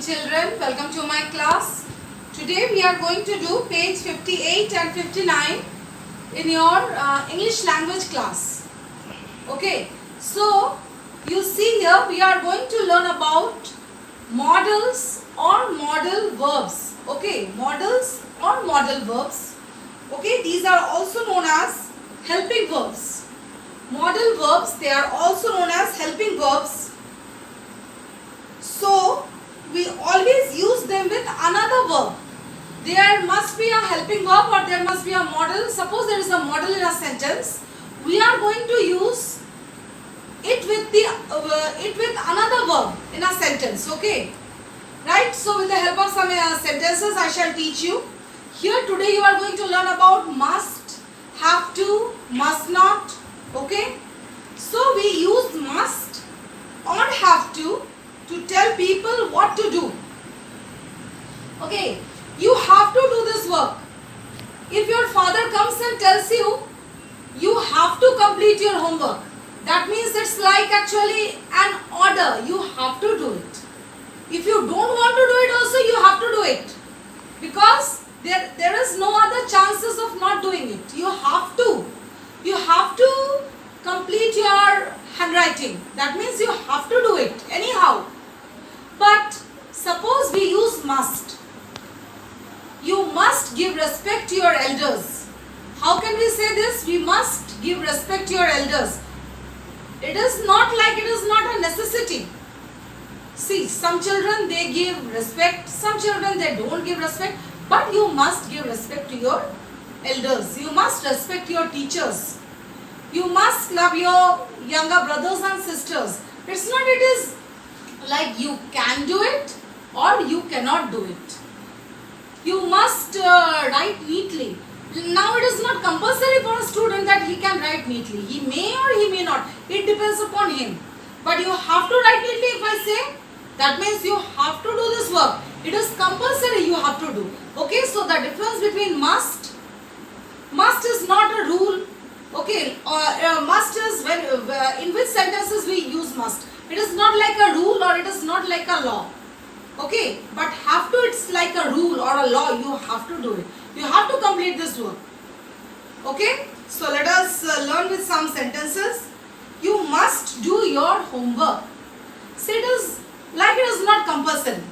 children, welcome to my class. Today we are going to do page 58 and 59 in your English language class. Okay, so you see here we are going to learn about modals or modal verbs. Okay, modals or modal verbs. Okay, these are also known as helping verbs. Modal verbs, they are also known as helping verbs. So we always use them with another verb. There must be a helping verb or there must be a modal. Suppose there is a modal in a sentence. We are going to use it with another verb in a sentence. Okay, right? So with the help of some sentences, I shall teach you. Here today you are going to learn about must, have to, must not. Okay, so we use must or have to tell people what to do. Okay, you have to do this work. If your father comes and tells you, you have to complete your homework, that means it's like actually an order. You have to do it. If you don't want to do it also, you have to do it. Because there is no other chances of not doing it. You have to. You have to complete your handwriting. That means you have to do it anyhow. But suppose we use must. You must give respect to your elders. How can we say this? We must give respect to your elders. It is not like it is not a necessity. See, some children they give respect, some children they don't give respect, but you must give respect to your elders. You must respect your teachers. You must love your younger brothers and sisters. It's not it is like you can do it or you cannot do it. You must write neatly. Now it is not compulsory for a student that he can write neatly. He may or he may not. It depends upon him. But you have to write neatly if I say. That means you have to do this work. It is compulsory you have to do. Okay, so the difference between must is not a rule. Okay, must is when in which sentences we use must. It is not like a rule or it is not like a law. Okay, but have to, it's like a rule or a law. You have to do it. You have to complete this work. Okay, so let us learn with some sentences. You must do your homework. See, it is like it is not compulsory.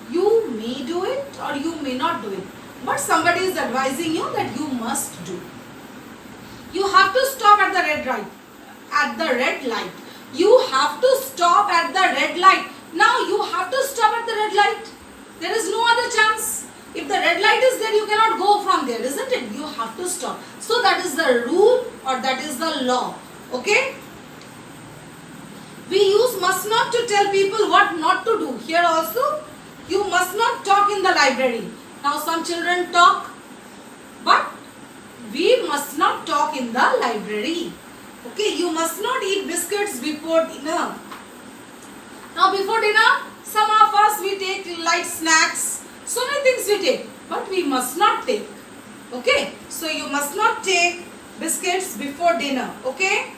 You may do it or you may not do it. But somebody is advising you that you must do. You have to stop at the red light. You have to stop at the red light. Now you have to stop at the red light. There is no other chance. If the red light is there, you cannot go from there, isn't it? You have to stop. So that is the rule or that is the law. Okay? We use must not to tell people what not to do. Here also, you must not talk in the library. Now some children talk, but we must not talk in the library. Okay, you must not eat biscuits before dinner. Now before dinner, some of us we take light snacks. So many things we take, but we must not take. Okay, so you must not take biscuits before dinner. Okay.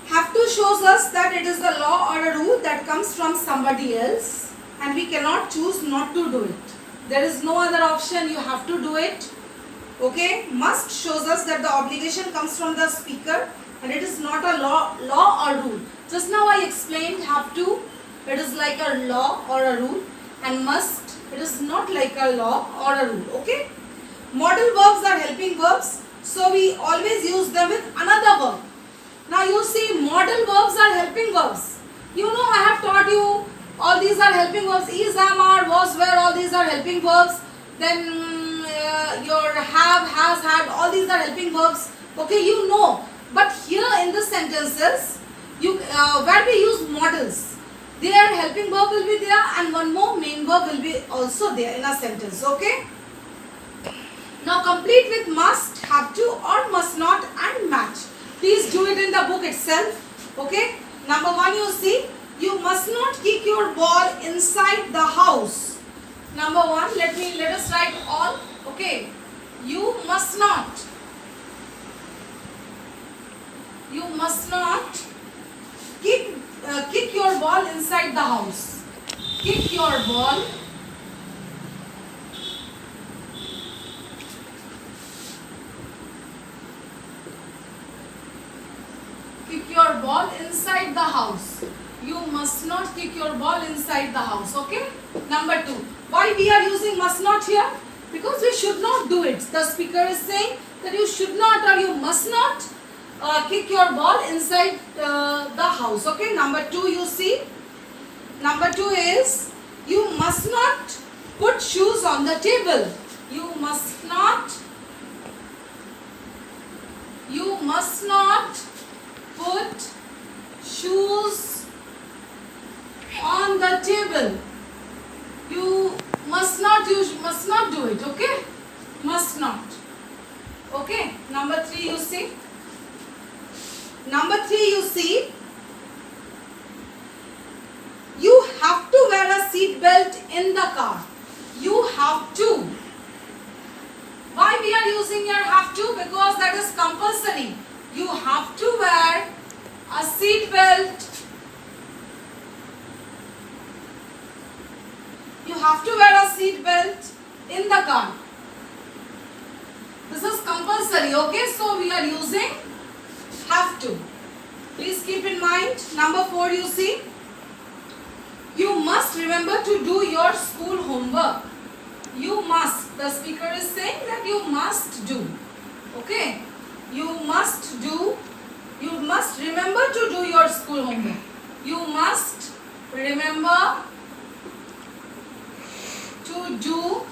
Have to shows us that it is a law or a rule that comes from somebody else and we cannot choose not to do it. There is no other option, you have to do it. Okay, must shows us that the obligation comes from the speaker and it is not a law or rule. Just now I explained have to, it is like a law or a rule, and must, it is not like a law or a rule. Okay, modal verbs are helping verbs, so we always use them with another verb. Now you see modal verbs are helping verbs. You know I have taught you all these are helping verbs. Is, am, are, was, were, all these are helping verbs. Then your have, has, had, all these are helping verbs. Okay, you know. But here in the sentences, where we use modals, their helping verb will be there and one more main verb will be also there in a sentence. Okay. Now complete with must, have to or must not and match. Please do it in the book itself. Okay. Number 1 you see, you must not kick your ball inside the house. Number 1, let us write all. Okay. You must not kick your ball inside the house. kick your ball inside the house. You must not kick your ball inside the house. Okay. Number 2. Why we are using must not here? Because we should not do it. The speaker is saying that you should not or you must not kick your ball inside the house. Okay. Number 2 you see. Number 2 is you must not put shoes on the table. You must not put shoes on the table. You must not do it. Okay. Must not. Okay. Number 3 you see. Number 3 you see. You have to wear a seat belt in the car. You have to. Why we are using here have to? Because that is compulsory. You have to wear a seat belt. You have to wear a seat belt in the car. This is compulsory. Okay, so we are using have to. Please keep in mind. Number 4 you see. You must remember to do your school homework. You must. The speaker is saying that you must do. Okay. You must do. You must remember to do your school homework. You must remember to do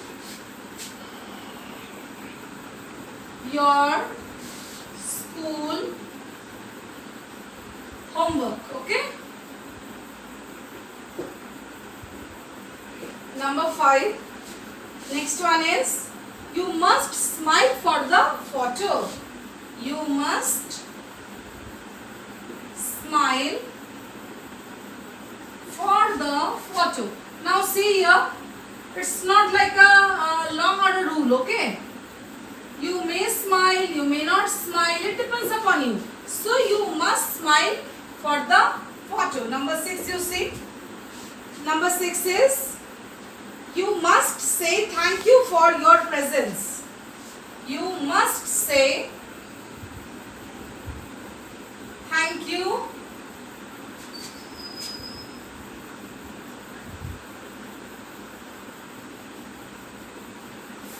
your school homework. Okay. Number 5. Next one is you must smile for the photo. You must smile for the photo. Now see here, it's not like a long order rule. Okay. You may smile, you may not smile. It depends upon you. So you must smile for the photo. Number 6 you see. Number 6 is you must say thank you for your presents. You must say thank you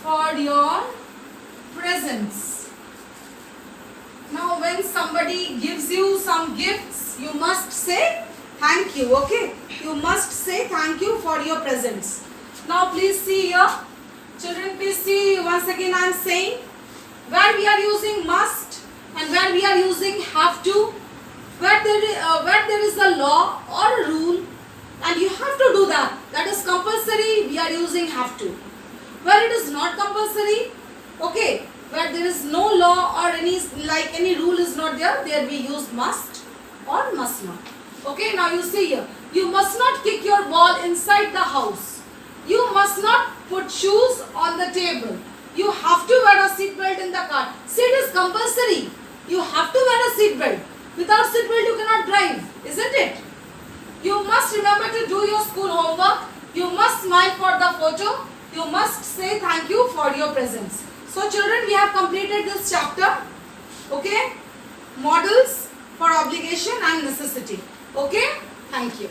for your presents. Now when somebody gives you some gifts, you must say thank you. Okay. You must say thank you for your presents. Now please see here. Children, please see once again I am saying where we are using must and where we are using have to. Where there is a law or a rule and you have to do that. That is compulsory. We are using have to. Where it is not compulsory. Okay. Where there is no law or any rule is not there. There we use must or must not. Okay. Now you see here. You must not kick your ball inside the house. You must not put shoes on the table. You have to wear a seat belt in the car. See, it is compulsory. You have to wear a seat belt. Without seat belt, you cannot drive, isn't it? You must remember to do your school homework. You must smile for the photo. You must say thank you for your presents. So, children, we have completed this chapter. Okay? Models for obligation and necessity. Okay? Thank you.